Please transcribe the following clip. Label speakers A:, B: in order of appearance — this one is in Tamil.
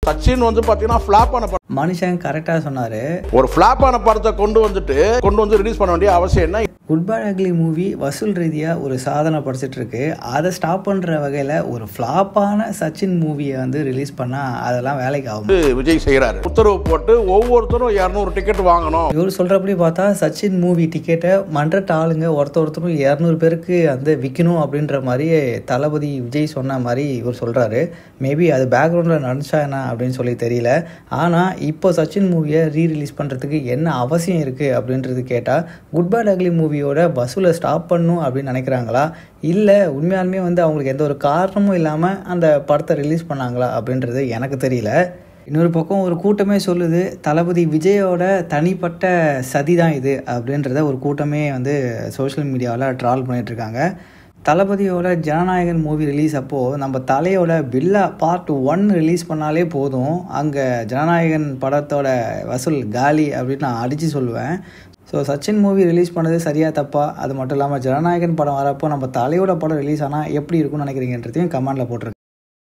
A: சச்சின் வந்து பாத்தீங்கன்னா ஃபிளாப் ஆன படம்.
B: மனுஷன் கரெக்டா சொன்னாரு.
A: ஒரு ஃபிளாப் ஆன படத்தை கொண்டு வந்து ரிலீஸ் பண்ண வேண்டிய அவசியம் என்ன?
B: குட் பேட் அக்லி மூவி வசூல் ரீதியாக ஒரு சாதனை படிச்சிட்டு இருக்கு. அதை ஸ்டாப் பண்ணுற வகையில் ஒரு ஃப்ளாப்பான சச்சின் மூவியை வந்து ரிலீஸ் பண்ணால் அதெல்லாம் வேலைக்கு ஆகும்.
A: விஜய் செய்கிறாரு, உத்தரவு போட்டு ஒவ்வொருத்தரும் 200 டிக்கெட் வாங்கணும்.
B: இவர் சொல்கிறபடி பார்த்தா சச்சின் மூவி டிக்கெட்டை மன்றட்ட ஆளுங்க ஒருத்தரும் 200 பேருக்கு வந்து விற்கணும் அப்படின்ற மாதிரி தளபதி விஜய் சொன்ன மாதிரி இவர் சொல்கிறாரு. மேபி அது பேக்ரவுண்டில் நடந்துச்சா என்ன அப்படின்னு சொல்லி தெரியல. ஆனால் இப்போ சச்சின் மூவியை ரீரிலீஸ் பண்ணுறதுக்கு என்ன அவசியம் இருக்குது அப்படின்றது கேட்டால் குட் பேட் அக்லி மூவியோட வசூலை ஸ்டாப் பண்ணணும் அப்படின்னு நினைக்கிறாங்களா, இல்லை உண்மையாலுமே வந்து அவங்களுக்கு எந்த ஒரு காரணமும் இல்லாமல் அந்த படத்தை ரிலீஸ் பண்ணாங்களா அப்படின்றது எனக்கு தெரியல. இன்னொரு பக்கம் ஒரு கூட்டமே சொல்லுது தளபதி விஜயோட தனிப்பட்ட சதி தான் இது அப்படின்றத ஒரு கூட்டமே வந்து சோஷியல் மீடியாவில் ட்ரால் பண்ணிகிட்ருக்காங்க. தளபதியோட ஜனநாயகன் மூவி ரிலீஸ் அப்போது நம்ம தலையோட பில்லா பார்ட் 1 ரிலீஸ் பண்ணாலே போதும், அங்கே ஜனநாயகன் படத்தோட வசூல் காலி அப்படின்னு நான் அடித்து சொல்லுவேன். ஸோ சச்சின் மூவி ரிலீஸ் பண்ணது சரியாக தப்பா, அது மட்டும் இல்லாமல் ஜனநாயகன் படம் வரப்போ நம்ம தலையோட படம் ரிலீஸ் ஆனால் எப்படி இருக்கும்னு நினைக்கிறீங்கன்றதையும் கமெண்டில் போட்டிருக்கேன்.